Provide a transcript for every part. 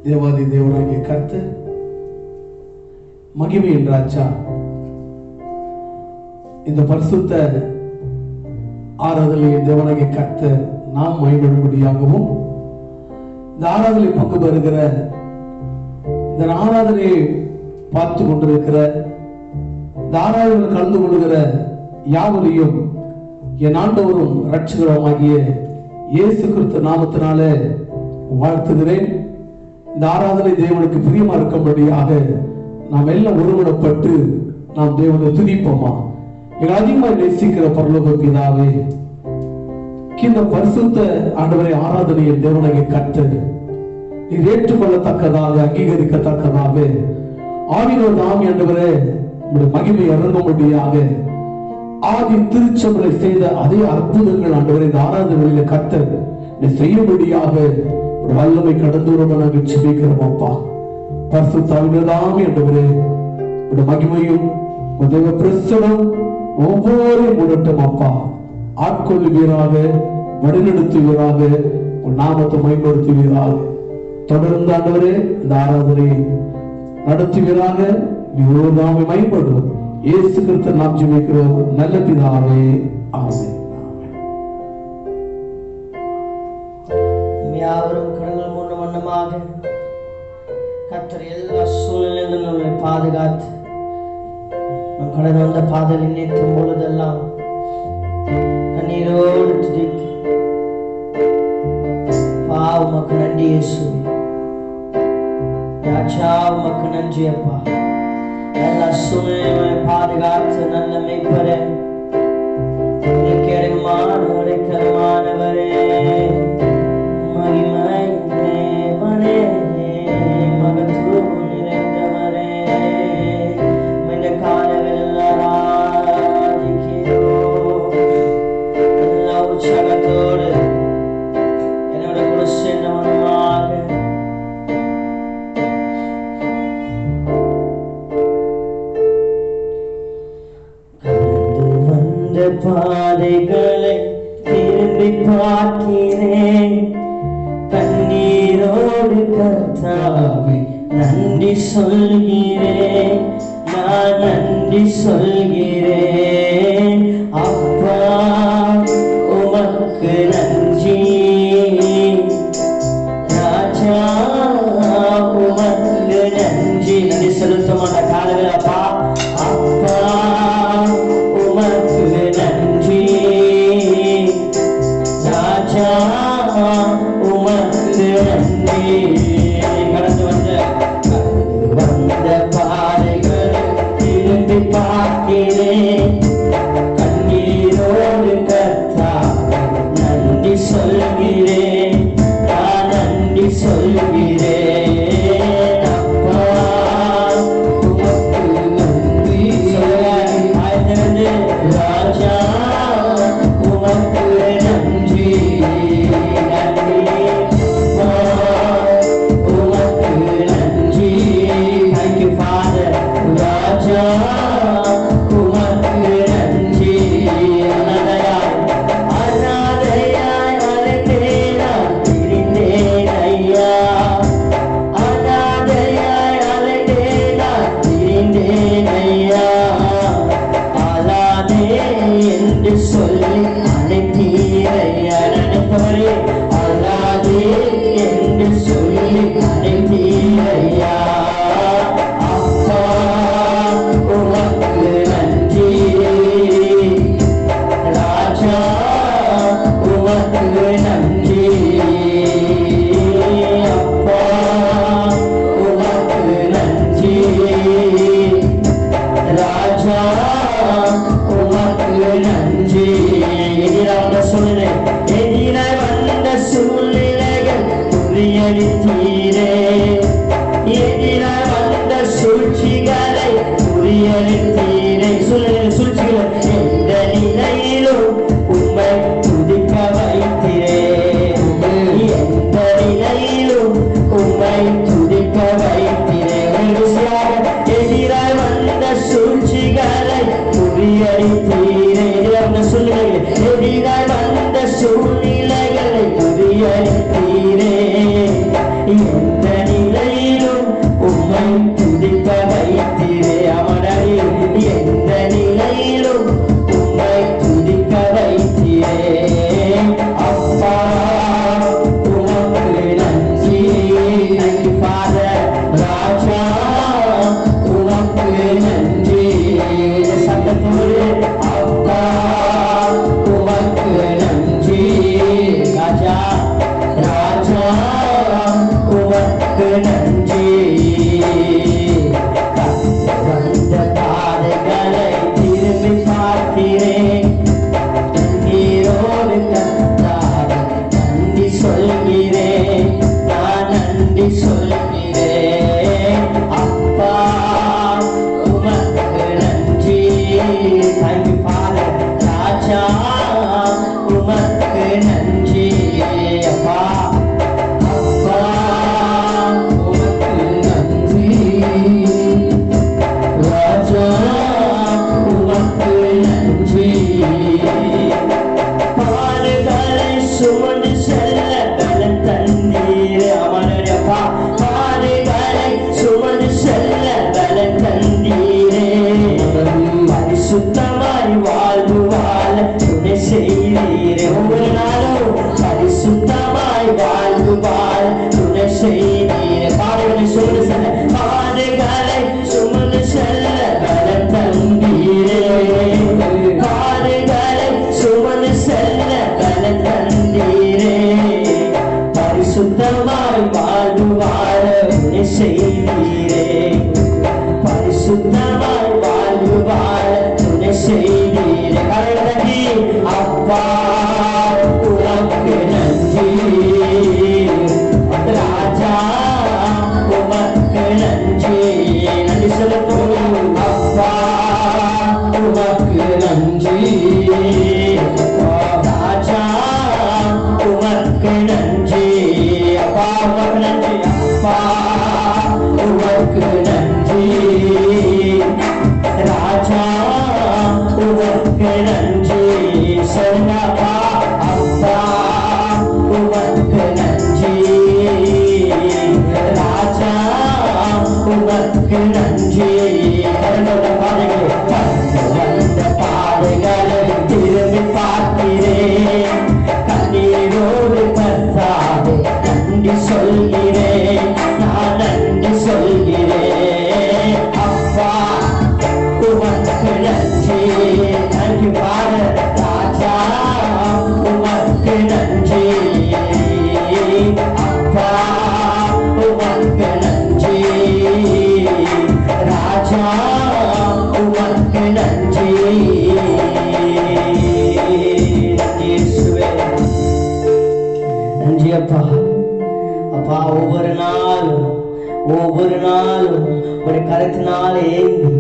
தேவாதி தேவனாகிய கர்த்தர் மகிமையின் ராஜா இந்த பரிசுத்த ஆராதனையின் தேவனாகிய கர்த்தர் நாம் மகிமைப்படும்படியாகவும் இந்த ஆராதனை பங்கு பெறுகிற இந்த ஆராதனையை பார்த்து கொண்டிருக்கிற இந்த ஆராதனையில் கலந்து கொள்கிற யாவரையும் என் ஆண்டவரும் இரட்சகருமாகிய இயேசு கிறிஸ்து நாமத்தினாலே வாழ்த்துகிறேன். இந்த ஆராதனை தேவனுக்கு பிரியமா இருக்கும்படியாக நாம் எல்லாம் ஒருமனப்பட்டு நாம் தேவனை துதிப்போமா. எங்கள் அதிகமாக நேசிக்கிற பரலோக பிதாவே, இந்த பரிசுத்த ஆண்டவரை ஆராதனையில் தேவனாகிய கர்த்தர் நீர் ஏற்றுக்கொள்ளத்தக்கதாக அங்கீகரிக்கத்தக்கதாக ஆவியோடு ஆவி ஆண்டவரே உங்களுடைய மகிமை இறங்கும்படியாக ஆதி திருச்சபையை செய்த அதே அற்புதங்கள் ஆண்டவரை இந்த ஆராதனையில கர்த்தர் செய்யும்படியாக ஒரு வல்லமை கடந்து வரும் நாங்கள் ஜெபிக்கிறோம் அப்பா. பரிசுத்த ஆவியானவரே ஆண்டவரே உங்களுடைய மகிமையும் உங்களுடைய பிரசன்னம் ஒவ்வொரு முடட்டும் அப்பா ஆட்கொள்ளுவீராக, வழிநடத்துவீராக, உன் நாமத்தை மேம்படுத்துவீராக. தொடர்ந்து ஆண்டவரே இந்த ஆராதனை நடத்துவீராக. நீ ஒரு நாம மேம்படும் இயேசு கிறிஸ்து நாம் ஜெபிக்கிறோம் நல்ல பிதாவே, ஆமென். யாவரும் கடங்கள் மூன்று வண்ணமாக கர்த்தர் எல்லா சூழ்நிலையிலும் நம்மை பாதுகாத்து நம் கடந்து வந்த பாதையில் நிற்கும் பொழுதெல்லாம் கண்ணீரோடு துதித்து உமக்கு நன்றி இயேசுவே, ராஜா உமக்கு நன்றி அப்பா. எல்லா சூழ்நிலையும் பாதுகாத்து நல்ல மேய்ப்பரே, அடைக்கலமானவரே, மகிமை தேவனே, மகத்துவம் நிறைந்தவரே, இந்த காலவெல்லாம் ஆராதிக்கிறோம். எல்லா உற்சாகத்தோடு என்னோட கூட சென்றவனமாக கடந்து வந்த பாதைகளை திரும்பி பார்க்கிறேன். கண்ணீரோடு கர்த்தாவே நன்றி சொல்கிறேன், நான் நன்றி சொல்கிறேன் அப்பா உமக்கு நன்றி. ராஜா உமக்கு நன்றி. நன்றி செலுத்த மாட்ட காலவில் அப்பா, அப்பா உமக்கு நன்றி. ராஜா உமக்கு நன்றி. கடந்து வந்த பாதைகள் திரும்பி பார்க்கிறேன். கண்ணீரோடு கர்த்தா நன்றி சொல்கிறேன், நான் நன்றி சொல்கிறேன் அப்பா உமக்கு நன்றி. ராஜா உமக்கு நன்றி, நன்றி உமக்கு நன்றி. Thank you Father. ராஜா உமக்கு நன்றி. அனாதையாய் அலைந்தேன் நான் திரிந்தேன் ஐயா, அனாதையாய் அலைந்தேன் நான் திரிந்தேன் ஐயா. அலாதே என்று சொல்லி அழைத்தீரையா, நினைப்பவரே அலாதே என்று சொல்லி அழைத்தீரையா அப்பா உமக்கு நன்றி. ராஜா உமக்கு நன்றி அப்பா உமக்கு நன்றி. ராஜா உமக்கு நன்றி. எதிராய் வந்த சூழ்நிலைகள் முறியடித்தீரே, எதிராய் வந்த சூழ்ச்சிகளை முறியடித்தீரே. சூழ்ச்சிகள் எந்த நிலையிலும் உம்மை துதிக்க வைத்தீரே, எந்த நிலையிலும் உம்மை துதிக்க வைத்தீரே. எதிராய் வந்த சூழ்ச்சிகளை முறியடித்தீரே. எதிராய் வந்த சூழ்நிலைகளை அளித்தீரே. எந்த நிலையிலும் உம்மை துதிக்க வைத்தீரே. அமரே எந்த நிலையிலும் உம்மை துதிக்க வைத்தீரே. அப்பா உமக்கு நன்றி. Thank you Father. ராஜா உமக்கு நன்றி. சத்தத்தோடு அப்பா உமக்கு நன்றி. ராஜா ராஜா உமக்கு நன்றி. வந்த பாதைகளை திரும்பி பார்க்கிறேன். நீரோடு கத்தாத நன்றி சொல்கிறேன். நான் நன்றி சொல்கிறேன். அப்பா உமக்கு நன்றி. Thank you Father. ராஜா உமக்கு நன்றி. அப்பா அப்பா உமக்கு நன்றி. ராஜா உமக்கு நன்றி. பாடுகளை சுமந்து செல்ல பலன் தந்தீரே. அமரே அப்பா பாடுகளை சுமந்து செல்ல பலன் தந்தீரே. பரிசுத்தமாய் வாழ்வு வாழ துணை செய்தீரே. ஒவ்வொரு நாளும் பரிசுத்தமாய் வாழ்வு வாழ துணை செய்தீரே. பாடுகளை சுமந்து செல்ல பாடுகளை சுமந்து செல்ல பலன் தந்தீரே. பாடுகளை சுமந்து செல்ல பலன் தந்தீரே. பரிசுத்தமாய் வாழ்வு வாழ துணை செய்தீரே. பரிசுத்தமாய் வாழ்வு வாழ துணை செய்தீரே. கரடி அப்பா உமக்கு நன்றி. ராஜா உமக்கு நன்றி. நன்றி செலுத்துவோம். அப்பா உமக்கு நன்றி. ராஜா உமக்கு நன்றி. அப்பா உமக்கு நன்றி. அப்பா உமக்கு நன்றி. ராஜா உமக்கு நன்றி. சொன்னப்பா அப்பா உமக்கு நன்றி. ராஜா உமக்கு நன்றி. வந்த பாதைகளை திரும்பி பார்க்கிறேன். கண்ணீரோடு கத்தாதே நன்றி சொல்கிறேன். நான் நன்றி சொல்கிறேன். அப்பா உமக்கு நன்றி. Thank you Father. ராஜா உமக்கு நன்றி. அப்பா உமக்கு நன்றி. ராஜா உமக்கு நன்றி. இயேசுவே நன்றி அப்பா. அப்பா ஒவ்வொரு நாளும் ஒரு கருத்தினால ஏந்தி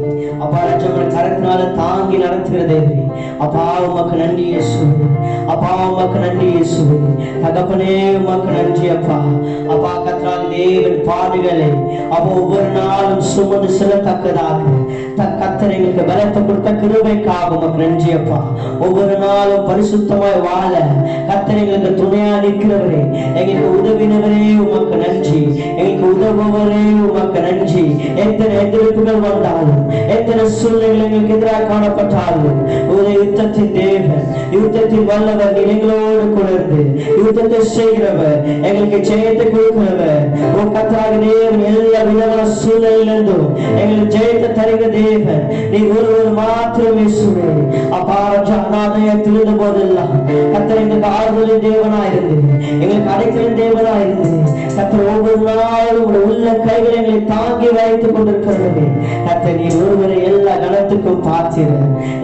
அப்பா ஒரு கருத்தினால தாங்கி நடத்துகிறதே. அப்பா உமக்கு நன்றி இயேசுவே. அப்பா உமக்கு நன்றி இயேசுவே. தகப்பனே உமக்கு நன்றி அப்பா. அப்பா கர்த்தராகிய தேவன் பாடுகளை அப்போ ஒவ்வொரு நாளும் சுமந்து செல்லத்தக்கதாக கர்த்தர் எங்களுக்கு பலத்தை கொடுத்த கிருபைக்காக உமக்கு நன்றி அப்பா. ஒவ்வொரு நாளும் பரிசுத்தமாய் வாழ கர்த்தர் எங்களுக்கு துணையா நிற்கிறவரே, எங்களுக்கு உதவினவரே உமக்கு நன்றி. எங்களுக்கு உதவுபவரே உமக்கு நன்றி. எத்தனை எதிர்ப்புகள் வந்தாலும் எத்தனை சூழ்நிலைகள் எங்களுக்கு எதிராக காணப்பட்டாலும் ஒரு யுத்தத்தின் தேவன், யுத்தத்தின் வல்லவர், எங்களோடு கொண்டு யுத்தத்தை செய்கிறவர், எங்களுக்கு ஜெயத்தை கொடுக்கிறவர். உன் கர்த்தராகிய தேவன் எல்லா விதமான சூழ்நிலையிலிருந்தும் எங்களுக்கு ஜெயத்தை தருகிற தேவன் நீ ஒருவர் மாத்திரமே சுவே. அப்பா அநாதையா திருந்த போதெல்லாம் கர்த்தர் எங்களுக்கு ஆறுதலின் தேவனாயிருந்து எங்களுக்கு அடைக்கலின் தேவனாயிருந்து கர்த்தர் ஒவ்வொரு நாளும் உள்ள கைகளை எங்களை தாங்கி வைத்துக் கொண்டிருக்கிறது. கர்த்தர் நீ ஒருவரை எல்லா கணத்துக்கும் பார்த்திரு,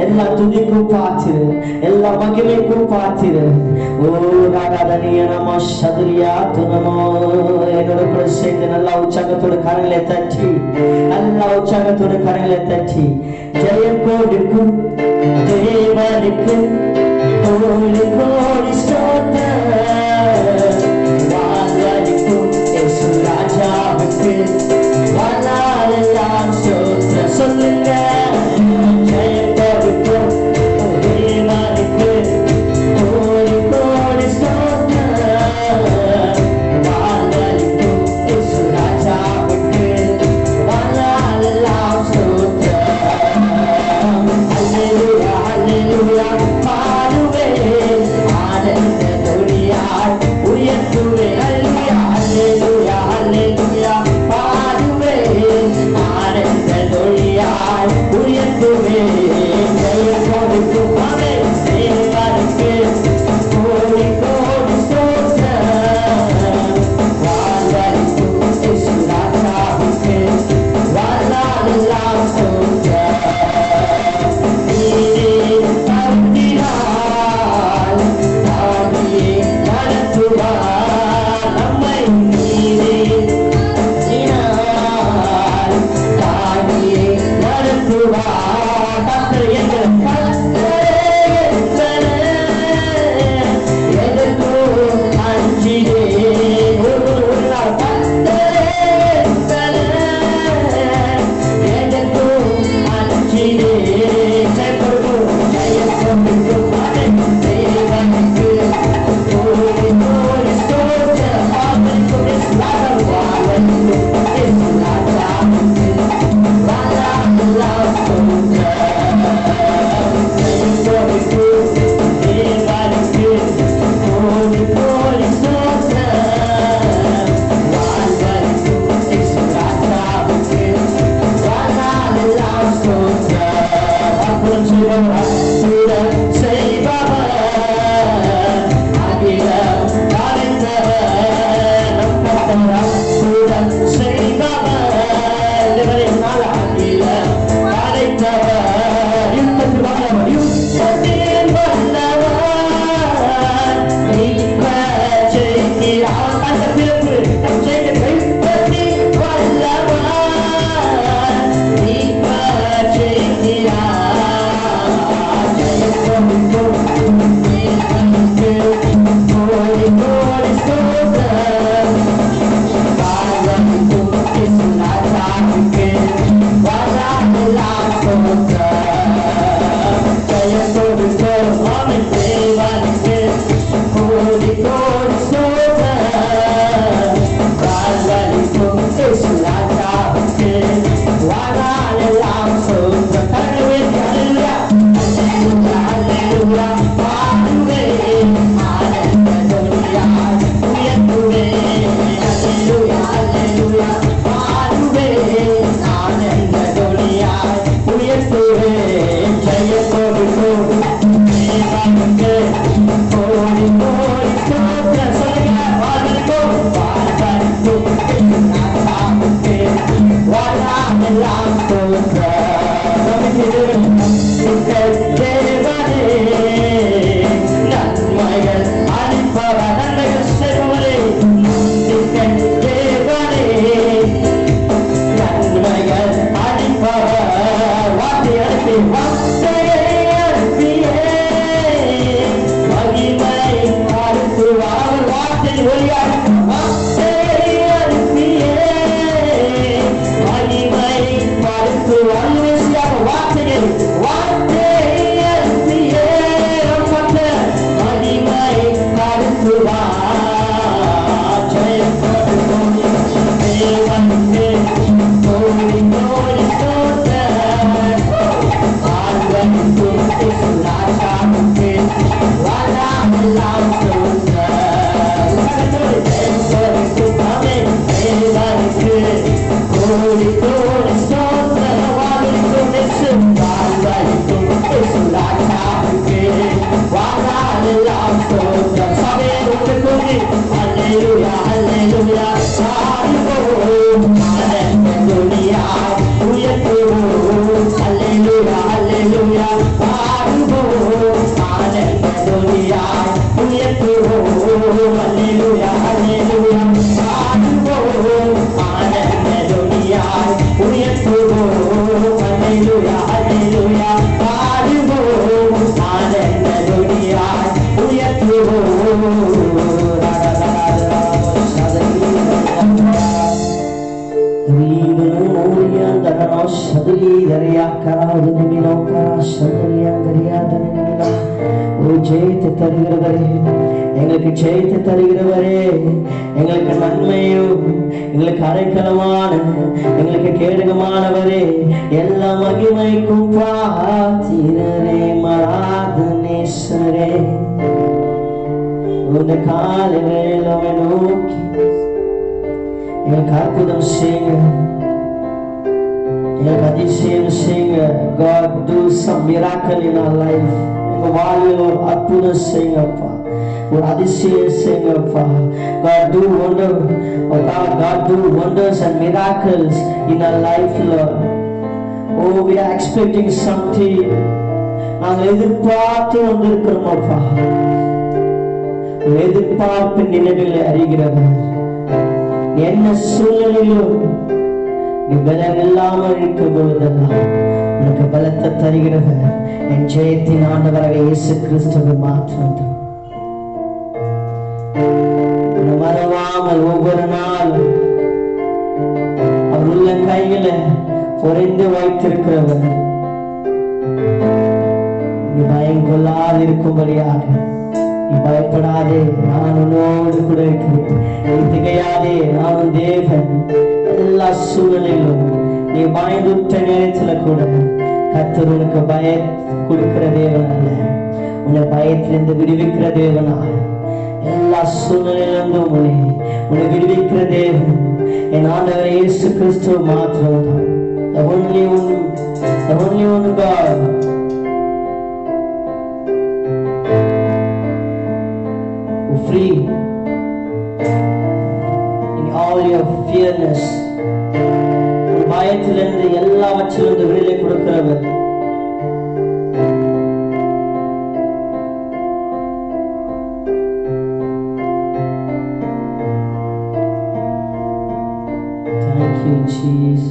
எல்லா துதிக்கும் பார்த்திரு, எல்லா மகிமைக்கும் பார்த்திரு. ஓ ராகாதனிய நமோ சதுரியா துனமோ. என்னோட கூட சேர்ந்து நல்லா உற்சாகத்தோட கரங்களை தட்டி, நல்லா உற்சாகத்தோட கரங்களை தட்டி ஜெயம் கோடிக்கும் தேவனுக்கு கோடி கோடி ஸ்தோத்திரம். வாழலிக்கும் இயேசு ராஜாவுக்கு வாழலாம் ஸ்தோத்திரம். சொல்லுங்க ஜெயம் கோடிக்கும் தேவனுக்கு கோடி கோடி ஸ்தோத்திரம். ஜெயத்தை தருகிறவரே, எங்களுக்கு ஜெயத்தை தருகிறவரே, எங்களுக்கு நன்மையும் எங்களுக்கு அடைக்கலமான எங்களுக்கு கேடகமானவரே, எல்லா மகிமைக்கும் பாத்திரரே, மராதனேஸ்வரே, இந்த காலை வேளை நோக்கி எங்களுக்கு அற்புதம் செய்யுங்க, எங்களுக்கு அதிசயம் செய்யுங்க. God, do some miracle in our life. எங்க வாழ்வில் ஒரு அற்புதம் செய்யுங்கப்பா, ஒரு அதிசயம் செய்யுங்கப்பா. God, do wonder, oh God, do wonders and miracles in our life, Lord. Oh, we are expecting something. நாங்கள் எதிர்பார்த்து வந்திருக்கிறோம் அப்பா. எதிர்பார்ப்பு நினைவுகளை அறிகிறவர், என்ன சூழ்நிலையிலும் நீ பலம் இல்லாமல் இருக்கும் பொழுதெல்லாம் உனக்கு பலத்தை தருகிறவர் என் ஜெயத்தின் ஆண்டவராக இயேசு கிறிஸ்துவை மாற்றம் மறவாமல் ஒவ்வொரு நாளும் அவர் உள்ள கையில பொறிந்து வைத்திருக்கிறவர். நீ பயம் கொள்ளாது இருக்கும்படியாக நீ பயப்படாதே, நான் உன்னோடு கூட இருக்கிறேன். நீ திகையாதே, நான் தேவன். எல்லா சூழலிலும் நீ பயந்துட்ட நேரத்துல கூட கர்த்தர் உனக்கு பய கொடுக்கிற தேவன் அல்ல, உன்னை பயத்திலிருந்து விடுவிக்கிற தேவனா. எல்லா சூழ்நிலையிலிருந்தும் உன்னை விடுவிக்கிற தேவன் என் ஆண்டவர் இயேசு கிறிஸ்துவ மாத்திரம் தான். The only one God. Free in all your fearness. பயத்திலிருந்து எல்லாவற்றிலிருந்து விடுதலை கொடுக்கிறவர். Thank you, Jesus.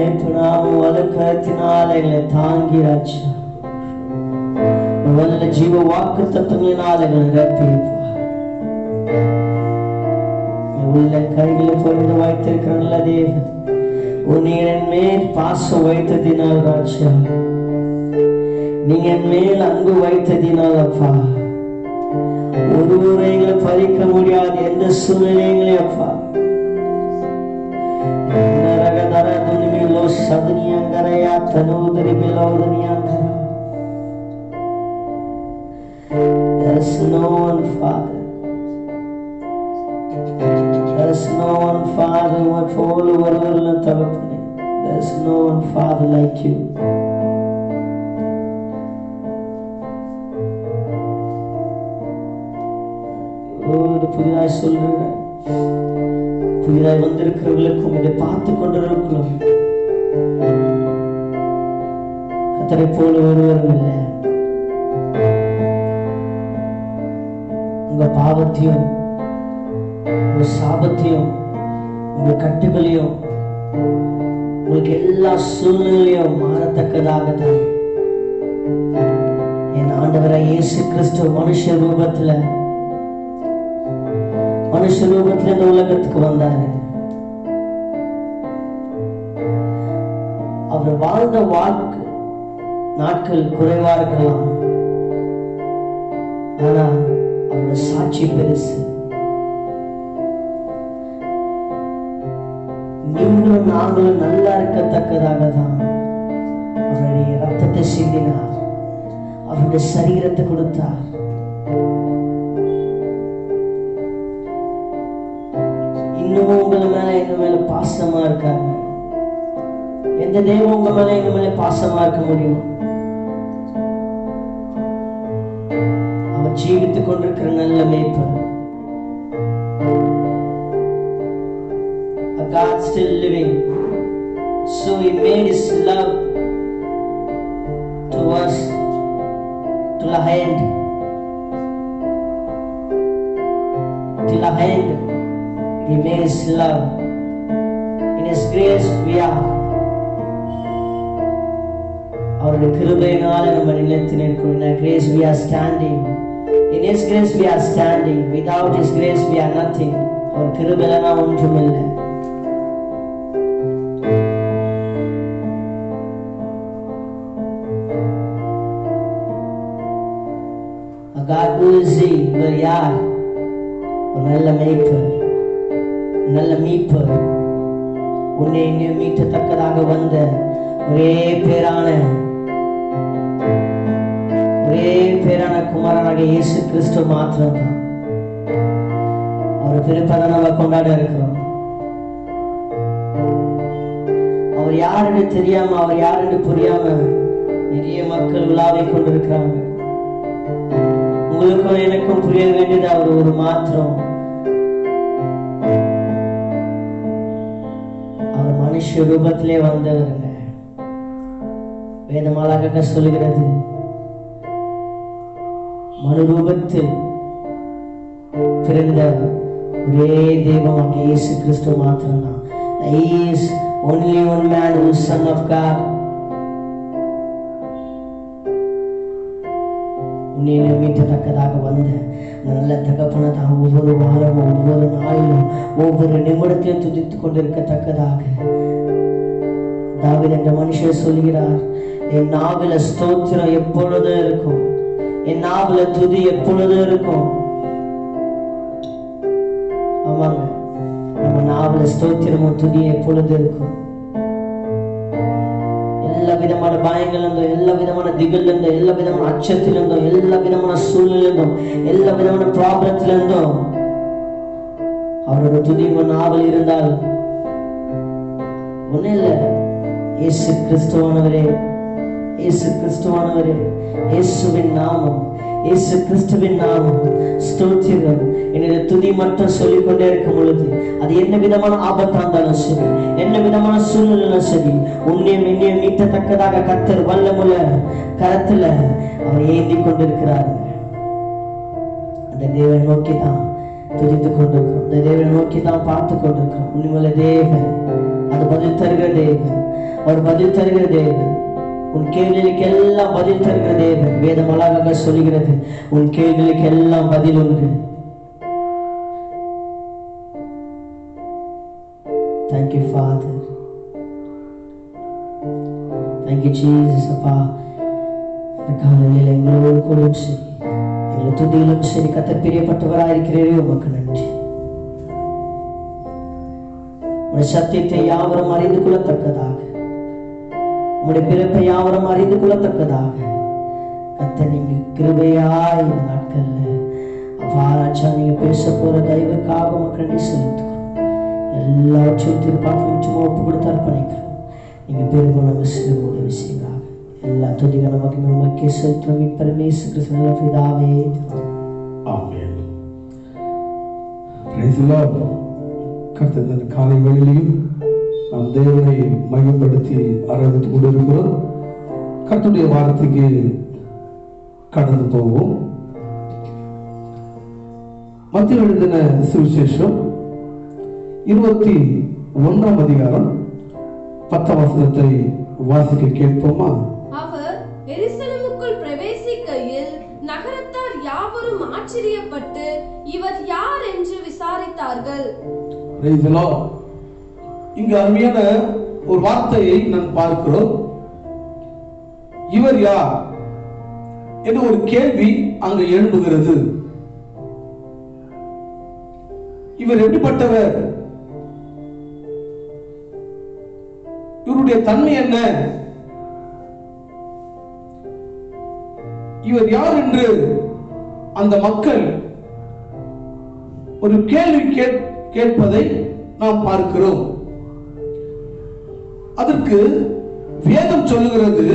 மேய்ப்பனாம் வலக்கரத்தினால் எங்களை தாங்கி ராஜா வல்ல ஜீவ வாக்கு தத்துவங்களினால் எங்களை நிரப்பிப்பா. உள்ள கைகளை பொருந்து வைத்திருக்கிற நல்ல தேவன், நீங்க என் மேல் பாசம் வைத்ததினால் ராஜா, நீங்க என் மேல் அன்பு வைத்ததினால் அப்பா, ஒருவரை எங்களை பறிக்க முடியாத எந்த சூழ்நிலைகளையும் அப்பா நரகதர துனிமிலோ சதுனியங்கரையா தனோதரி பிலோதனியங்கரா. There is no one Father. There is no one Father போல ஒருவரிலும் தகப்பனே. There is no one Father like you. புதிதாய் சொல்றேன், புதிதாய் வந்திருக்கிறவர்களுக்கும் இதை பார்த்து கொண்டிருக்கிறோம் கர்த்தரை போல ஒருவரும் இல்லை. உங்க பாவத்தையும் உங்க சாபத்தையும் உங்க கட்டுகளையும் உங்களுக்கு எல்லா சூழ்நிலையும் மாறத்தக்கதாக தான் என் ஆண்டவராகிய இயேசு கிறிஸ்து மனுஷ ரூபத்துல இந்த உலகத்துக்கு வந்தாரு. அவர் வாழ்ந்த வாழ்க்கை நாட்கள் குறைவா இருக்கலாம், ஆனா அவரோட சாட்சி பெருசு. நீங்களும் நாங்களும் நல்லா இருக்கத்தக்கதாக தான் அவருடைய ரத்தத்தை சிந்தினார், அவருடைய சரீரத்தை கொடுத்தார். இன்னும் உங்களை மேல எங்க மேல பாசமா இருக்காங்க. எந்த தெய்வம் உங்க மேல எங்க மேல பாசமா இருக்க முடியும்? அவர் ஜீவித்துக் கொண்டிருக்கிற நல்ல மேய்ப்பர். God still living, so he made his love to us till the end. Till the end, he made his love. In his grace we are. அவருடைய கிருபையினால நம்ம நிலைத்து நிற்கிறோம். In his grace we are standing. In his grace we are standing. Without his grace we are nothing. அவர் கிருபையில நான் ஒன்றுமில்லை. God who is he? இவர் யார்? ஒரு நல்ல மேய்ப்பர், நல்ல மீட்பர், உன்னை என்னை மீட்டத்தக்கதாக வந்த ஒரே பேரான குமாரனாகிய இயேசு கிறிஸ்து மாத்திரம் தான். அவர் பிறப்பதை நம்ம கொண்டாட இருக்கிறோம். அவர் யாருன்னு தெரியாம, அவர் யாருன்னு புரியாம நிறைய மக்கள் உலாவை கொண்டிருக்கிறாங்க. உங்களுக்கும் எனக்கும் புரிய வேண்டியது அவர் ஒரு மாத்திரம். அவர் மனுஷ ரூபத்திலே வந்தவருங்க. வேதமாலாக சொல்லுகிறது, மனு ரூபத்தில் பிறந்த ஒரே தெய்வம் இயேசு கிறிஸ்து மாத்திரம் தான். He is only one man who is son of God. உன்னை மீட்டத்தக்கதாக வந்த நல்ல தகப்பனை தான் ஒவ்வொரு வாரமும், ஒவ்வொரு நாளிலும், ஒவ்வொரு நிமிடத்தையும் துதித்துக் கொண்டிருக்கத்தக்கதாக தாவீது என்ற மனுஷர் சொல்கிறார், என் நாவில ஸ்தோத்திரம் எப்பொழுதும் இருக்கும், என் நாவில துதி எப்பொழுதும் இருக்கும். ஆமாங்க, நம்ம நாவில ஸ்தோத்திரமும் துதி எப்பொழுதும் இருக்கும். எல்லா விதமான பயங்கள் இருந்தோம், எல்லா விதமான திகில் இருந்தோம், எல்லா விதமான அச்சத்தில் இருந்தோம், எல்லா விதமான சூழ்நிலை இருந்தோம், எல்லா விதமான ப்ராப்ளத்தில் இருந்தோம். அவரோட துதி நாவல் இருந்தால் ஒண்ணு இல்ல, இயேசு கிறிஸ்துவானவரே, இயேசு கிறிஸ்துவானவரே, இயேசுவின் நாமம், இயேசு கிறிஸ்துவின் நாமம் ஸ்தோத்திரம். என்னுடைய துதி மட்டும் சொல்லிக்கொண்டே இருக்கும் பொழுது அது என்ன விதமான ஆபத்தா இருந்தாலும் சரி, என்ன விதமான சூழ்நிலையும் சரி, உன்னையும் என்னையும் மீட்டத்தக்கதாக கர்த்தர் வல்லமுள்ள கரத்துல அவர் ஏந்தி கொண்டிருக்கிறார். அந்த தேவனை நோக்கி தான் துதித்துக் கொண்டிருக்கிறோம், அந்த தேவனை நோக்கி தான் பார்த்து கொண்டிருக்கிறோம். உண்மையுள்ள தேவன், அது பதில் தருகிற தேவன், அவர் பதில் தருகிற தேவன். உன் கேள்விகளுக்கு எல்லாம் பதில் தருகிற தேவன். வேதம் அழகாக சொல்கிறது, உன் கேள்விகளுக்கு எல்லாம் பதில் உண்டு. Thank you, Father. Thank you, Jesus. அப்பா, இந்த காலையில் எங்களோடு கூட சரி, எங்களை துதியிலும் சரி கர்த்தர் பிரியப்பட்டவராயிருக்கிறீரே, உமக்கு நன்றி. உடைய சத்தியத்தை யாவரும் அறிந்து கொள்ளத்தக்கதாக, உடைய பிறப்பை யாவரும் அறிந்து கொள்ளத்தக்கதாக கர்த்தர் நீங்க கிருபையாய் இந்த நாட்கள்ல அப்பா ராஜா நீங்க பேச போற தயவுக்காக உமக்கு நன்றி செலுத்துகிறோம். எல்லாவற்றையும் திருப்பாக்கும் சும்மா ஒப்பு கொடுத்து அர்ப்பணிக்கிறோம். நீங்க பெருகும் நம்ம சிறு உதவி செய்யுங்க. எல்லா துதிகள் நமக்கு உமக்கே செலுத்துவோம். பரமேசு கிறிஸ்துவின் பிதாவே, ஆமென். Praise the Lord. கர்த்தர் காலை வேளையிலும் நாம் தேவனை மகிமைப்படுத்தி ஆராதித்துக் கொண்டிருக்கிறோம். கர்த்தருடைய வார்த்தைக்கு கடந்து போவோம். மத்தேயு எழுதின சுவிசேஷம் 21ஆம் அதிகாரம் 10ஆம் வசனத்தை வாசிக்க கேட்போமா? அவர் எருசலேமுக்குள் பிரவேசிக்கையில் நகரத்தார் யாவரும் ஆச்சரியப்பட்டு இவர் யார் என்று விசாரித்தார்கள். Praise the Lord. இங்க அருமையான ஒரு வார்த்தையை நான் பார்க்கிறோம். இவர் யார் என்ற ஒரு கேள்வி அங்கு எழும்புகிறது. இவர் எப்படிப்பட்டவர்? இவருடைய தன்மை என்ன? இவர் யார் என்று அந்த மக்கள் ஒரு கேள்வி கேட்பதை நாம் பார்க்கிறோம். அதற்கு வேதம் சொல்லுகிறது,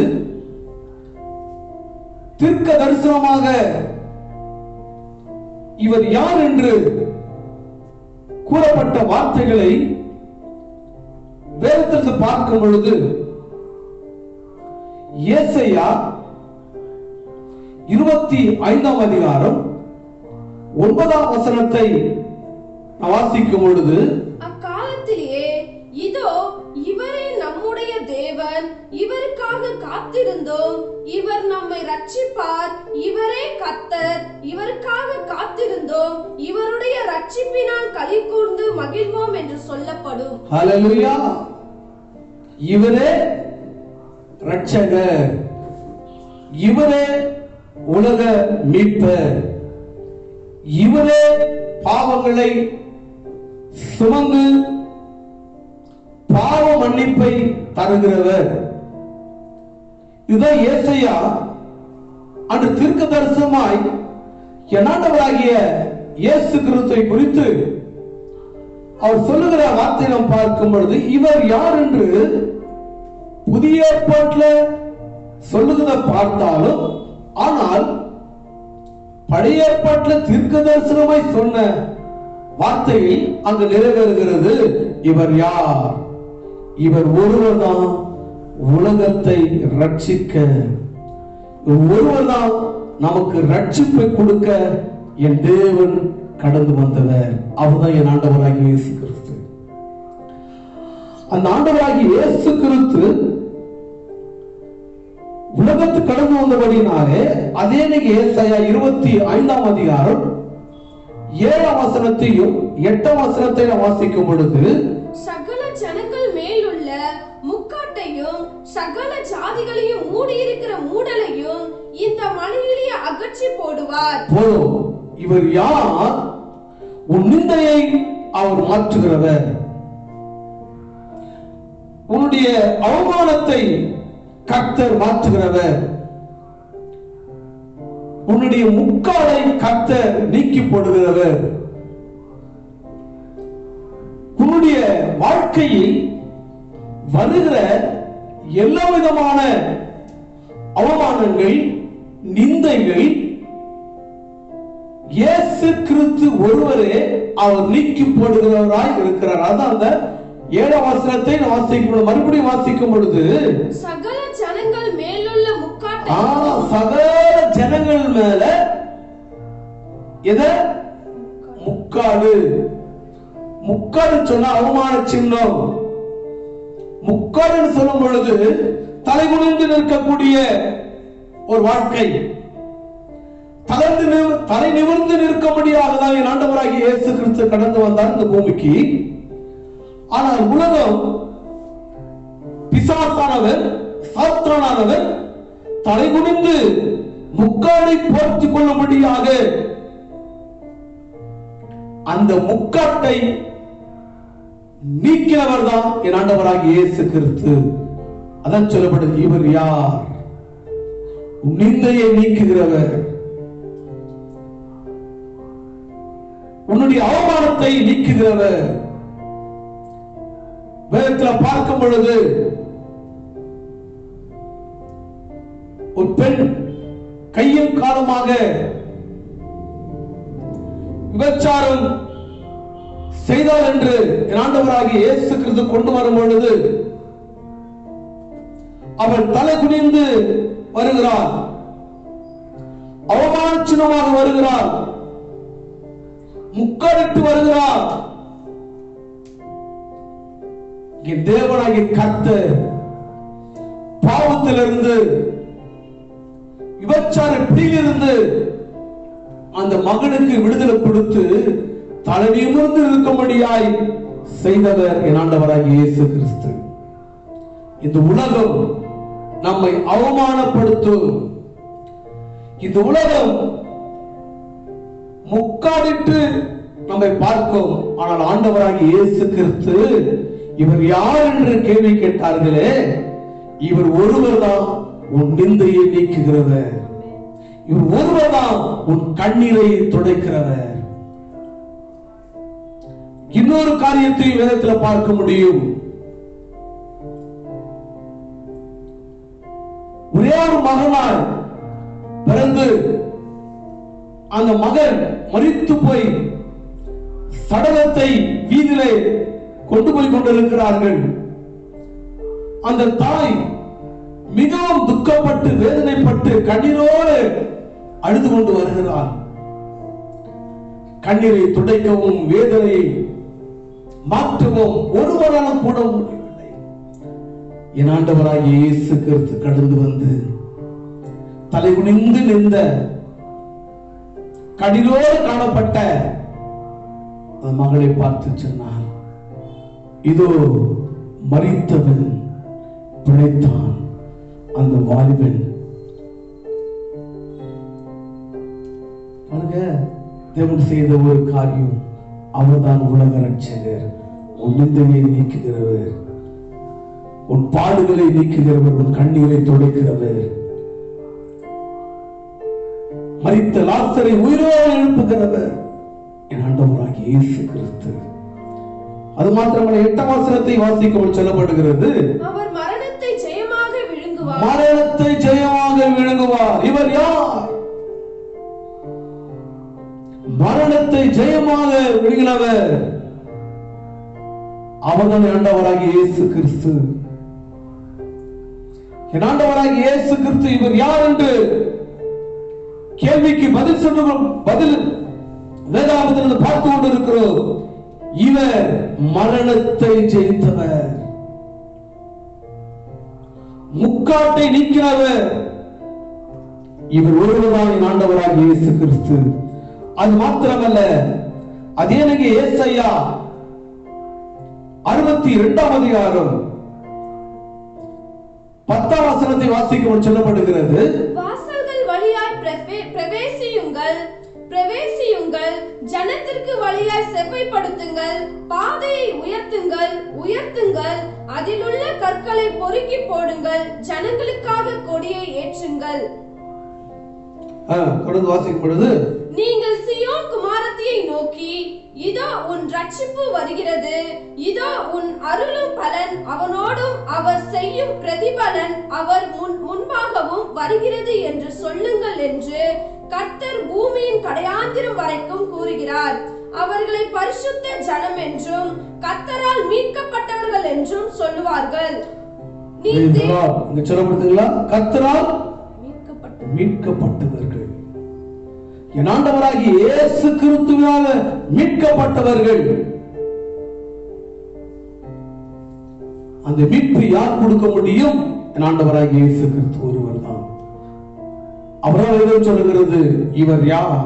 தீர்க்க தரிசனமாக இவர் யார் என்று கூறப்பட்ட வார்த்தைகளை வேதத்திற்கு பார்க்கும் பொழுது ஏசாயா 25ஆம் அதிகாரம் 9ஆம் வசனத்தை வாசிக்கும் பொழுது, அக்காலத்திலேயே இதோ இவரே நம்முடைய தேவன், இவருக்காக காத்திருந்தோம், இவர் நம்மை ரட்சிப்பார், இவரே கர்த்தர், இவருக்காக காத்திருந்தோம், இவருடைய ரட்சிப்பினால் களி கூர்ந்து மகிழ்வோம் என்று சொல்லப்படும். ஹல்லேலூயா. இவரே ரட்சகர், இவரே உலக மீட்பர், இவரே பாவங்களை சுமந்து பாவ மன்னிப்பை தருகிறவர். இதுதான் ஏசாயா அன்று தீர்க்க தரிசனமாய் என்னாண்டவராகிய இயேசு கிறிஸ்துவை குறித்து அவர் சொல்லுகிற வார்த்தை நாம் பார்க்கும் பொழுது, இவர் யார் என்று புதிய ஏற்பாட்டில் சொல்லுகிறத பார்த்தாலும், ஆனால் பழைய ஏற்பாட்டில் தீர்க்க தரிசனமாய் சொன்ன வார்த்தையில் அங்கு நிறைவேறுகிறது. இவர் யார்? இவர் ஒருவர்தான் உலகத்தை ரட்சிக்க, ஒருவர்தான் நமக்கு ரட்சிப்பை கொடுக்க என் தேவன் கடந்து வந்தவர். அவர்தான் என் ஆண்டவராகிய இயேசு கிறிஸ்து. அந்த ஆண்டவராகிய இயேசு கிறிஸ்து உலகத்துக்கு கடந்து வந்தபடினாலே அதே ஏசாயா 25ஆம் அதிகாரம் 7ஆம் வசனத்தையும் 8ஆம் வசனத்தையும் வாசிக்கும் பொழுது, சகல ஜனங்கள் மேலுள்ள முக்காட்டையும் சகல ஜாதிகளையும் மூடி இருக்கிற மூடலையும் இந்த மலையிலே அகற்றி போடுவார். போதும். இவர் யார்? உன் நிந்தையை அவர் மாற்றுகிறவர், உன்னுடைய அவமானத்தை கர்த்தர் மாற்றுகிறவர், உன்னுடைய முக்காடை கர்த்தர் நீக்கி போடுகிறவர், உன்னுடைய வாழ்க்கையில் வருகிற எல்லா விதமான அவமானங்கள், நிந்தைகள் இயேசு கிறிஸ்து ஒருவரே அவர் நீக்கி போடுகிறவராய் இருக்கிறார். அதான் அந்த 7ஆம் வசனத்தை வாசிக்கும், மறுபடியும் வாசிக்கும் பொழுது, சகல ஜனங்கள் மேலுள்ள முக்காட்டை, சகல ஜனங்கள் மேல எத முக்காடு, முக்காடு சொன்னா அவமான சின்னம். முக்காடு சொல்லும் பொழுது தலைகுனிந்து நிற்கக்கூடிய ஒரு வாழ்க்கை, தலை நிமிர்ந்து நிற்க முடியாததான் என் ஆண்டவராகிய இயேசு கிறிஸ்து கடந்து வந்தார் இந்த பூமிக்கு. ஆனால் உலகம், பிசாசானவர், சாத்தானானவர் தலைகுனிந்து முக்காடை போர்த்திக் கொள்ளும்படியாக அந்த முக்காட்டை நீக்கினவர் தான் என் ஆண்டவராகிய இயேசு கிறிஸ்து. அதான் சொல்லப்படுது, இவர் யார்? நிந்தையை நீக்குகிறவர், உன்னுடைய அவமானத்தை நீக்குகிறவர். வேதத்தில் பார்க்கும் பொழுது ஒரு பெண் கையும் காலமாக விபச்சாரம் செய்தார் என்று என் ஆண்டவராகிய இயேசு கிறிஸ்து கொண்டு வரும் பொழுது அவள் தலை குனிந்து வருகிறார், அவமானச்சின்னமாக வருகிறார், முக்காடிட்டு வருகிறார். தேவனாகிய கர்த்தர் பாவத்திலிருந்து, விபச்சார பிடியிலிருந்து அந்த மகனுக்கு விடுதலை கொடுத்து தலை நிமிர்ந்து இருக்கும்படியாய் செய்தவர் என் ஆண்டவராகிய இயேசு கிறிஸ்து. இந்த உலகம் நம்மை அவமானப்படுத்தும், இந்த உலகம் முக்காடிட்டு நம்மை பார்க்கும். ஆனால் ஆண்டவராகிய இயேசு கிறிஸ்து இவர் யார் என்று கேள்வி கேட்டார்களே, இவர் ஒருவர் தான் உன் நிந்தையை நீக்குகிறவர், இவர் ஒருவர் தான் உன் கண்ணீரை துடைக்கிறவர். இன்னொரு காரியத்தை வேதத்தில் பார்க்க முடியும். ஒரே ஒரு மகனாய் பிறந்து அந்த மகன் மரித்து போய் சடலத்தை வீதியிலே கொண்டு போய் கொண்டிருக்கிறார்கள். அந்த தாய் மிகவும் துக்கப்பட்டு வேதனைப்பட்டு கண்ணீரோடு அழுது கொண்டு வருகிறார். கண்ணீரை துடைக்கவும் வேதனையை மாற்றவும் ஒருவராலும் கூட முடியவில்லை. என் ஆண்டவராகிய இயேசு கிறிஸ்து கடந்து வந்து தலை குனிந்து நின்ற கண்ணீரோடு காணப்பட்ட அந்த மகளை பார்த்து சொன்னார், இதோ மரித்தவன் பிழைத்தான். அந்த வாலிபன் தேவன் செய்த ஒரு காரியம், அவர்தான் உலக ரட்சகர், உன் நிந்தையை நீக்குகிறவர், உன் பாடுகளை நீக்குகிறவர், உன் கண்ணீரை துடைக்கிறவர், மரித்த லாசரை உயிரோடு எழுப்புகிறவர் என் ஆண்டவராகிய இயேசு கிறிஸ்து. அது மாத்திரமல்ல, 8ஆம் வசனத்தை வாசிக்கும் சொல்லப்படுகிறது, அவர் மரணத்தை ஜெயமாக விழுங்குவார். மரணத்தை ஜெயமாக விழுங்குவார். இவர் யார்? மரணத்தை ஜெயமாக விழுங்கினவர் அவர்தான் ஆண்டவராகிய இயேசு கிறிஸ்து. என் ஆண்டவராகிய இயேசு கிறிஸ்து இவர் யார் என்று கேள்விக்கு பதில் வேதாகமத்திலிருந்து பார்த்து கொண்டிருக்கிறோம். இவர் மரணத்தை ஜெயித்தவர், முக்காட்டை நீக்கிறவர், இவர் ஒருவர்தான் என் ஆண்டவராகிய இயேசு கிறிஸ்து. அது மாத்திரமல்ல, அதே ஏசாயா 62ஆம் அதிகாரம் 10ஆம் வசனத்தை வாசிக்கும் சொல்லப்படுகிறது, வாசல்கள் வழியாய் பிரவேசியுங்கள், ஜனத்திற்கு வழியாய் செவ்வைப்படுத்துங்கள், பாதையை உயர்த்துங்கள், அதிலுள்ள கற்களை பொறுக்கி போடுங்கள், ஜனங்களுக்காக கொடியை ஏற்றுங்கள். தொடர்ந்து வாசிக்கும் பொழுது, நீங்கள் சீயோன் குமாரத்தியை நோக்கி, இதோ உன் ரட்சிப்பு வருகிறது, இதோ உன் அருளும் பலன் அவனோடும் அவர் செய்யும் பிரதிபலன் அவர் முன்பாகவும் வருகிறது என்று சொல்லுங்கள் என்று கர்த்தர் பூமியின் கடையாந்திரம் வரைக்கும் கூறுகிறார். அவர்களை பரிசுத்த ஜனம் என்றும் கர்த்தரால் மீட்கப்பட்டவர்கள் என்றும் சொல்லுவார்கள். கர்த்தரால் மீட்கப்பட்டவர்கள், என் ஆண்டவராகிய இயேசு கிறிஸ்துவினால் மீட்கப்பட்டவர்கள். அந்த மீட்பு யார் கொடுக்க முடியும்? என் ஆண்டவராகிய இயேசு கிறிஸ்து ஒருவர் தான். அவரால் வேதம் சொல்லுகிறது, இவர் யார்?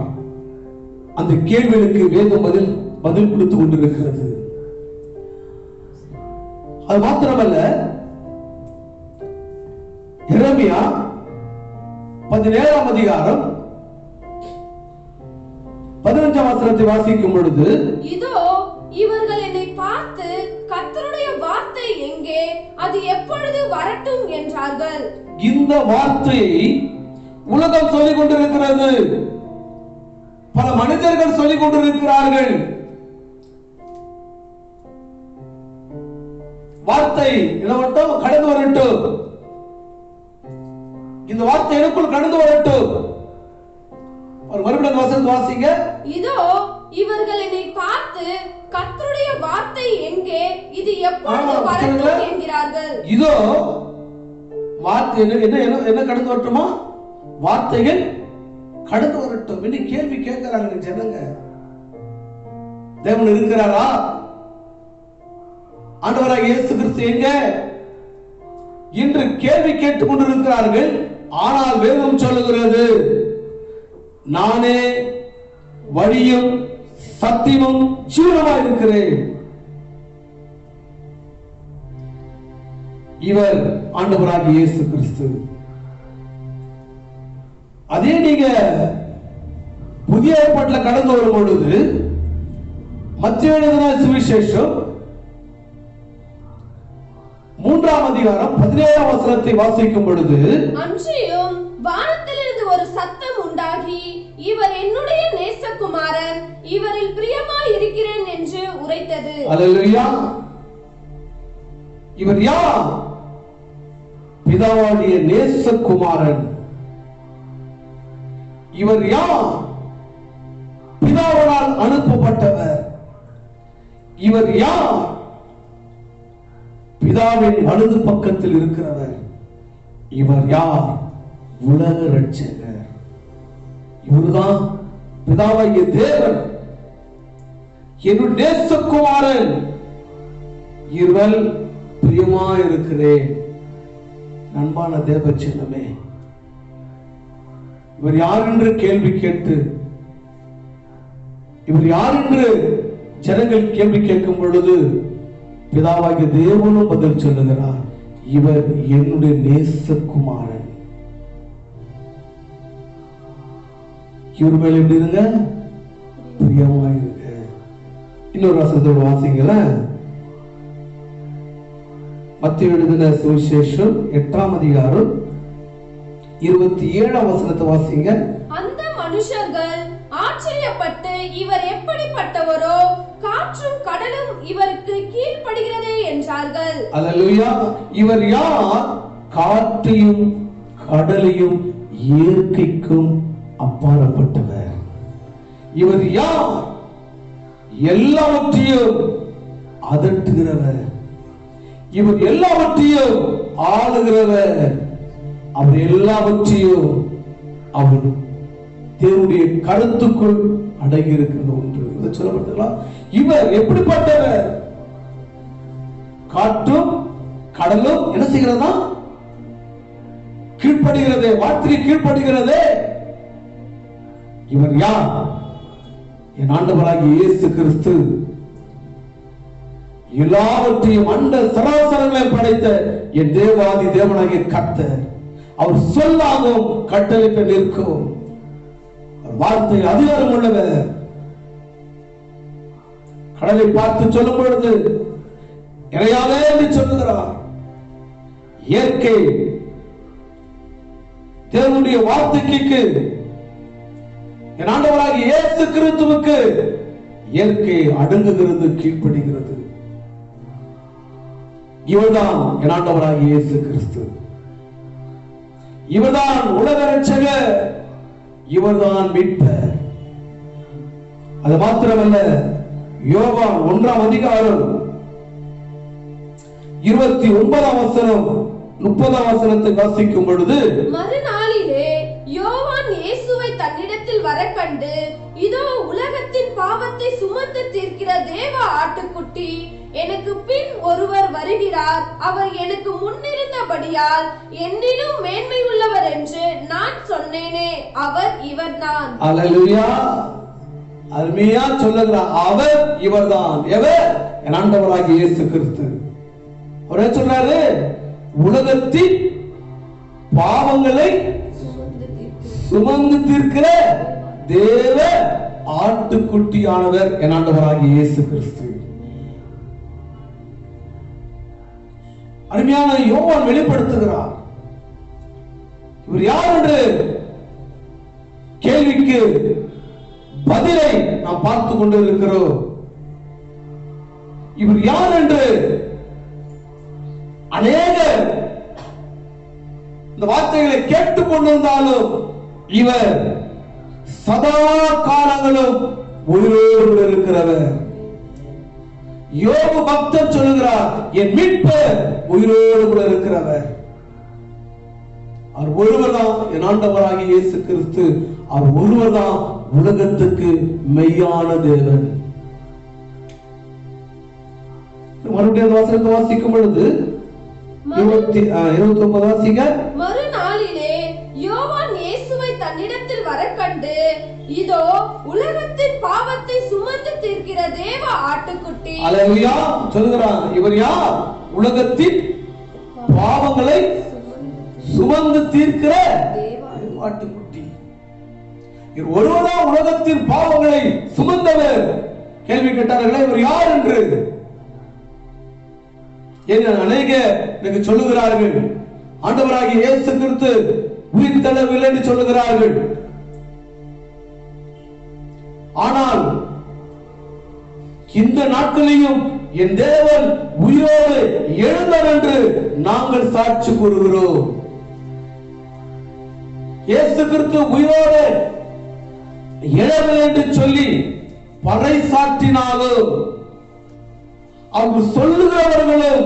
அந்த கேள்விகளுக்கு வேதம் பதில் கொடுத்து கொண்டிருக்கிறது. அது மாத்திரமல்ல, எரேமியா 17ஆம் அதிகாரம் 15ஆம் வசனத்தை வாசிக்கும் பொழுது, இதோ இவர்கள் என்னை பார்த்து கர்த்தருடைய வார்த்தை எங்கே, அது எப்பொழுது வரட்டும் என்றார்கள். இந்த வார்த்தையை உலகம் சொல்லிக் கொண்டிருக்கிறது, பல மனிதர்கள் சொல்லிக் கொண்டிருக்கிறார்கள். வார்த்தை என்னவட்டும் கடந்து வரட்டும், இந்த வார்த்தை எனக்குள் கடந்து வரட்டும். ஒரு மறுபடியும் வசனத்தை வாசிங்க. இதோ இவர்கள் என்னை பார்த்து கர்த்தருடைய வார்த்தை எங்கே, இது எப்பொழுது வரட்டும் என்கிறார்கள். இதோ வார்த்தை என்ன கடந்து வரட்டுமா? வார்த்தைகள் கடந்து வரட்டும் என்று கேள்வி கேட்கிறாங்க ஜனங்க. தேவன் இருக்கிறாரா? ஆண்டவராகிய இயேசு கிறிஸ்து எங்க என்று கேள்வி கேட்டுக் கொண்டிருக்கிறார்கள். ஆனால் வேதம் சொல்லுகிறது, நானே வழியும் சத்தியமும் ஜீவனுமாய் இருக்கிறேன். இவர் ஆண்டவராகிய இயேசு கிறிஸ்து. அதே நீங்க புதிய ஏற்பாட்டில் கடந்து வரும் பொழுது மத்தேயு எழுதின சுவிசேஷம் 3ஆம் அதிகாரம் 17ஆம் வசனத்தை வாசிக்கும் பொழுது, அன்றியும் வானத்திலிருந்து ஒரு சத்தம் உண்டாகி, இவர் என்னுடைய நேசகுமாரன், இவரில் பிரியமாய் இருக்கிறேன் என்று உரைத்தது. அல்லேலூயா. இவர் யார்? பிதாவாகிய நேசகுமாரன். இவர் யார்? பிதாவால் அனுப்பப்பட்டவர். இவர் யார்? பிதாவின் வலது பக்கத்தில் இருக்கிறவர். இவர் யார்? உலக இரட்சகர். இவர்தான் பிதாவாகிய தேவன், என்னுடைய நேசகுமாரன், இவள் பிரியமாயிருக்கிறேன். அன்பான தேவ சின்னமே, இவர் யார் என்று கேள்வி கேட்டு, இவர் யார் என்று ஜனங்கள் கேள்வி கேட்கும் பொழுது பிதாவாகிய தேவனும் பதில் சொல்லுகிறார், இவர் என்னுடைய நேசகுமாரன். இவர் மேல எப்படி இருங்க? பிரியமாயிருங்க. இன்னொரு வசனத்தோட வாசிங்களேன். மத்தேயு எழுதின சுவிசேஷம் 8ஆம் அதிகாரம் 27ஆம் வசனத்தை வாசிங்க. அந்த மனுஷர்கள் ஆச்சரியப்பட்டு, இவர் எப்படிப்பட்டவரோ, காற்றும் கடலும் இவருக்கு கீழ்ப்படுகிறதே என்றார்கள். அல்லேலூயா. இவர் யார்? காற்றையும் கடலையும் இயற்கைக்கும் அப்பாற்பட்டவர். இவர் யார்? எல்லாவற்றையும் அதட்டுகிறவர். இவர் எல்லாவற்றையும் ஆளுகிறவர். அவர் எல்லாவற்றையும் அவர் தேவனுடைய கருத்துக்குள் அடங்கி இருக்கிறது ஒன்று. இதை சொல்லப்பட்டதா? இவர் எப்படிப்பட்டவர்? காற்றும் கடலும் என்ன செய்கிறதா? கீழ்ப்படுகிறதே, வார்த்தைக்கு கீழ்ப்படுகிறதே. இவர் யார்? என் ஆண்டவராகிய இயேசு கிறிஸ்து. எல்லாவற்றையும் அண்ட சராசரங்களை படைத்த என் தேவாதி தேவனாகிய கர்த்தர். அவர் சொல்லாகும் கட்டளைக்கு நிற்கும். வார்த்தை அதிகாரம் உள்ளவர். கடலை பார்த்து சொல்லும் பொழுது இறையாதே என்று சொல்லுகிறார். இயற்கை தேவனுடைய வார்த்தைக்கு, என் ஆண்டவராகிய இயேசு கிறிஸ்துவுக்கு இயற்கை அடங்குகிறது, கீழ்ப்படுகிறது. இவர்தான் என் ஆண்டவராகிய இயேசு கிறிஸ்து. இவர்தான் உலக இரட்சகர். இவர்தான் மீட்பர். அது மாத்திரமல்ல, யோவான் 1ஆம் அதிகாரம் 29ஆம் வசனம் 30ஆம் வசனத்தை வாசிக்கும் பொழுது, மறுநாளிலே யோவான் இயேசுவை தன்னிடத்தில் வர கண்டு, இதோ உலகத்தின் பாவத்தை சுமந்து தீர்க்கிற தேவ ஆட்டுக்குட்டி, எனக்கு பின் ஒருவர் வருகிறார், அவர் எனக்கு முன்னிருந்தபடியால் என்னிலும் மேன்மை உள்ளவர் என்று நான் சொன்னேனே, அவர் இவர்தான். அல்லேலூயா. அருமையா சொல்லுகிறார், அவர் இவர்தான். எவர்? என் ஆண்டவராகிய இயேசு கிறிஸ்து. அவரே சொல்றாரு, உலகத்தின் பாவங்களை சுமந்து தீர்க்கிற தேவ ஆட்டுக்குட்டியானவர் என் ஆண்டவராகிய இயேசு கிறிஸ்து. அருமையான யோவான் வெளிப்படுத்துகிறார். இவர் யார் என்று கேள்விக்கு பதிலை நாம் பார்த்து கொண்டு இருக்கிறோம். இவர் யார் என்று அநேகர் இந்த வார்த்தைகளை கேட்டுக் கொண்டிருந்தாலும் இவர் சதா காலங்களும் உயிரோடு இருக்கிறவர். யோபு பக்தர் சொல்லுகிறார், என் மீட்பர் உயிரோடு கூட இருக்கிறவர். அவர் ஒருவர்தான் என் ஆண்டவராகிய இயேசு கிறிஸ்து. அவர் ஒருவர்தான் உலகத்துக்கு மெய்யான தேவன். மறுபடியும் வசனத்தை வாசிக்கும் பொழுது 29 வாசிங்க. மறுநாளிலே யோவான் இயேசுவை தன்னிடத்தில் வர கண்டு, இதோ உலகத்தின் பாவத்தை சுமந்து தீர்க்கிற தேவ ஆட்டுக்குட்டி. அல்லேலூயா. சொல்கிறார், இவர் யார்? உலகத்தின் பாவங்களை சுமந்து தீர்க்கிற ஆட்டுக்குட்டி. இவர் ஒருவர்தான் உலகத்தின் பாவங்களை சுமந்தவர். கேள்வி கேட்டார்களே, இவர் யார் என்று. அநேக எனக்கு சொல்லுகிறார்கள், ஆண்டவராகிய இயேசு கிறிஸ்து உயிர் தள்ளவில்லை என்று சொல்லுகிறார்கள். ஆனால் இந்த நாட்களிலும் என் தேவன் உயிரோடு எழுந்தார் என்று நாங்கள் சாட்சி கூறுகிறோம். இயேசு கிறிஸ்து உயிரோடு எழவில்லை என்று சொல்லி பறை சாற்றினாலும் அவர் சொல்லுகிறவர்களும்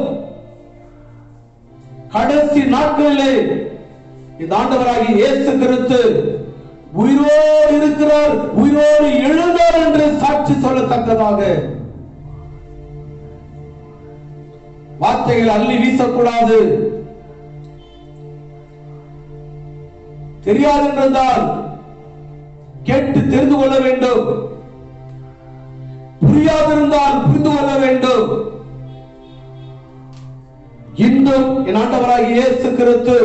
கடைசி நாட்களிலே இந்த ஆண்டவராகிய இயேசு கிறிஸ்து உயிரோடு இருக்கிறார், உயிரோடு எழுந்தார் என்று சாட்சி சொல்லத்தக்கதாக வார்த்தைகள் அள்ளி வீசக்கூடாது. தெரியாது என்றால் கேட்டு தெரிந்து கொள்ள வேண்டும், புரியாதிருந்தால் புரிந்து கொள்ள வேண்டும். இன்றும் என் ஆண்டவராகிய இயேசு கிறிஸ்து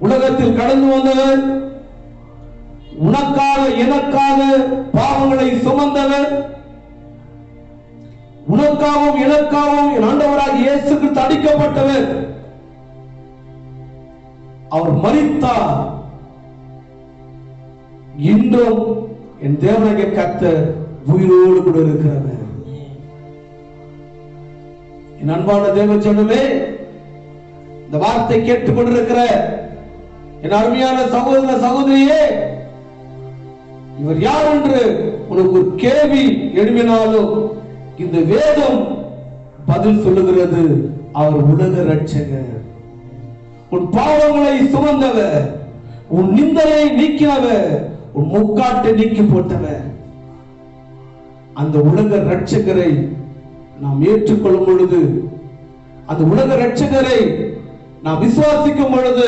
உலகத்தில் கடந்து வந்தவர், உனக்காக எனக்காக பாவங்களை சுமந்தவர், உனக்காகவும் எனக்காகவும் என் ஆண்டவராகிய இயேசு கிறிஸ்து அடிக்கப்பட்டவர். அவர் மரித்தார். இன்றும் என் தேவனாகிய கர்த்தர் உயிரோடு கூட இருக்கிறவர். என் அன்பான தேவ ஜனமே, இந்த வார்த்தை கேட்டுக் கொண்டிருக்கிற என் அருமையான சகோதர சகோதரியே, இவர் யார் என்று உனக்கு ஒரு கேள்வி எழுப்பினாலும் இந்த வேதம் பதில் சொல்லுகிறது. அவர் உலக ரட்சகர், உன் பாவங்களை சுமந்தவர், உன் நிந்தையை நீக்கினவர், உன் முக்காட்டை நீக்கி போட்டவர். அந்த உலக ரட்சகரை நாம் ஏற்றுக்கொள்ளும் பொழுது, அந்த உலக ரட்சகரை நாம் விசுவாசிக்கும் பொழுது,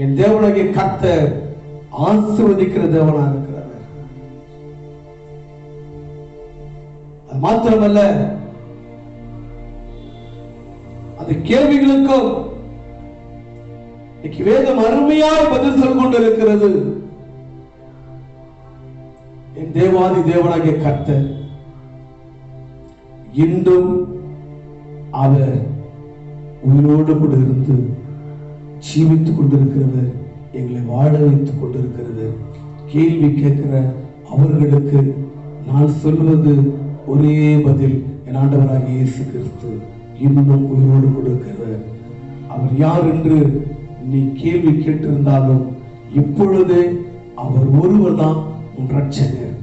என் தேவனாகிய கர்த்தர் ஆசீர்வதிக்கிற தேவனாக இருக்கிறார். அது மாத்திரமல்ல, அந்த கேள்விகளுக்கும் வேதம் அருமையாய் பதில் சொல்லிக் கொண்டிருக்கிறது. என் தேவாதி தேவனாகிய கர்த்தர் இன்றும் அவர் உயிரோடு கூட இருந்து ஜீவித்துக் கொண்டிருக்கிறவர், எங்களை வாழ வைத்துக் கொண்டிருக்கிறது. கேள்வி கேட்கிற அவர்களுக்கு நான் சொல்வது ஒரே பதில், என் ஆண்டவராகிய இயேசு கிறிஸ்து இன்னும் உயிரோடு கொடுக்கிறவர். அவர் யார் என்று நீ கேள்வி கேட்டிருந்தாலும் இப்பொழுதே அவர் ஒருவர் தான் உன் ரட்சகர்,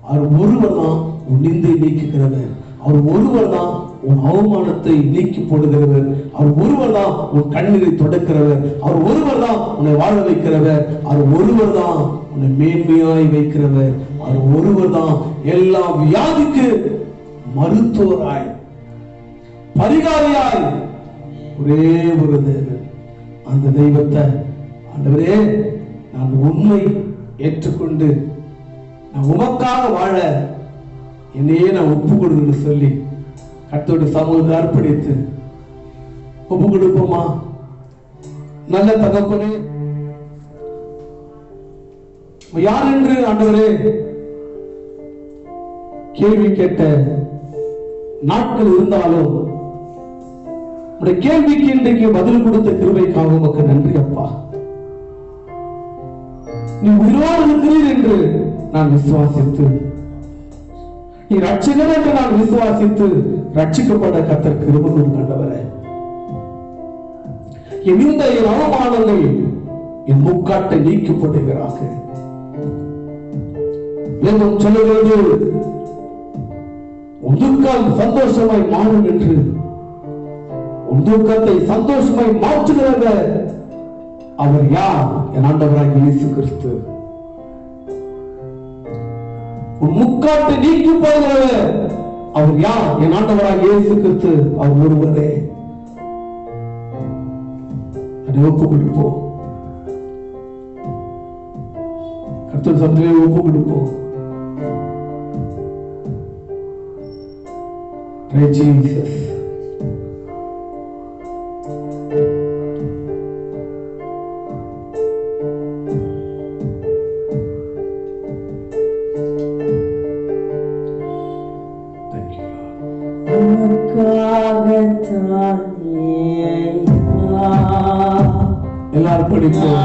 அவர் ஒருவர் தான் உன் நிந்தை நீக்குகிறவர், அவர் ஒருவர் தான் உன் அவமானத்தை நீக்கி போடுகிறவர். அவர் ஒருவர் தான் உன் கண்ணீரை தொடக்கிறவர். அவர் ஒருவர் தான் உன்னை வாழ வைக்கிறவர். அவர் ஒருவர் தான் உன்னை மேன்மையாய் வைக்கிறவர். அவர் ஒருவர் தான் எல்லா வியாதிக்கு மருத்துவராய் பரிகாரியாய் ஒரே ஒரு தேவன். அந்த தெய்வத்தை ஆண்டவரே நான் உண்மை ஏற்றுக்கொண்டு நான் உமக்காக வாழ என்னையே நான் ஒப்பு கொடுன்னு சொல்லி கர்த்தருடைய சமூகத்தை அர்ப்பணித்து ஒப்பு கொடுப்போமா? நல்ல தகப்பனே, யார் என்று ஆண்டவரே கேள்வி கேட்ட நாட்கள் இருந்தாலும் உடைய கேள்விக்கு இன்றைக்கு பதில் கொடுத்த கிருபைக்காக உமக்கு நன்றி அப்பா. நீ உயிரோடு இருக்கிறீர் என்று நான் விசுவாசித்து, நீ ரட்சகர் என்று நான் விசுவாசித்து ரட்சிக்கப்பட கர்த்தர் கிருபை கொண்டவரே, இந்த அவமானங்கள் என் முக்காட்டை நீக்கப்படுகிறாக. வேதம் சொல்லுகிறது உன் துக்கம் சந்தோஷமாய் மாறும் என்று. உன் துக்கத்தை சந்தோஷமாய் மாற்றுகிறவர் அவர் யார்? என் ஆண்டவராகிய இயேசு கிறிஸ்து. உன் முக்காட்டை நீக்கி போகிறவர் அவர் யார்? என் ஆண்டவராகிய இயேசு கிறிஸ்து. அவர் ஒருவரே. அதை ஒப்பு கொடுப்போம். கர்த்தர் சமூகத்திலே ஒப்பு கொடுப்போம். Praise Jesus. எல்லாரும் படிப்போம்.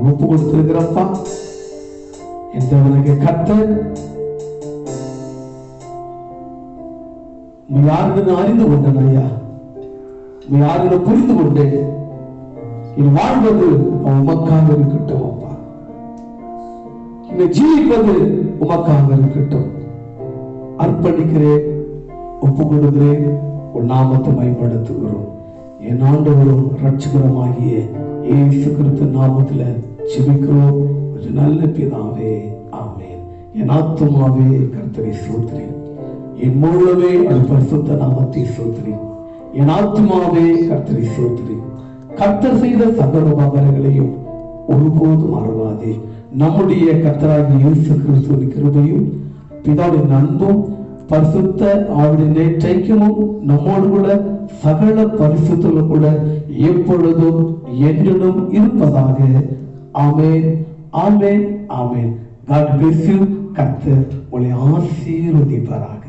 ஒப்பு கொடுத்திருக்கிறப்பா என்றவனுக்கு கர்த்தர் யாருன்னு அறிந்து கொண்டேன் ஐயா, யாருன்னு புரிந்து கொண்டேன். என் வாழ்வது உமக்காக இருக்கட்டும் அப்பா, என்னை ஜீவிப்பது உமக்காக இருக்கட்டும். அர்ப்பணிக்கிறேன், ஒப்பு கொடுக்கிறேன், உன் நாமத்தை மேம்படுத்துகிறோம். என் ஆண்டவரும் ரட்சகருமாகிய இயேசு கிறிஸ்து நாமத்துல ஜெபிக்கிறோம் ஒரு நல்ல பிதாவே, ஆமென். என் ஆத்துமாவே கர்த்தரை ஸ்தோத்திரி, என் முழுமே அது பரிசுத்த நாமத்தை ஸ்தோத்திரி. என் ஆத்துமாவே கர்த்தரை ஸ்தோத்திரி. கர்த்தர் செய்த சகல உபகாரங்களையும் ஒருபோதும் மறவாதே. நம்முடைய கர்த்தராகிய இயேசு கிறிஸ்துவின் கிருபையும் பிதாவின் அன்பும் பரிசுத்த ஆவியின் நேற்றைக்கும் நம்மோடு கூட சகல பரிசுத்தோடு கூட எப்பொழுதும் என்றும் இருப்பதாக. ஆமென், ஆமென், ஆமென். God bless you. கர்த்தர் உங்களை ஆசீர்வதிப்பாராக.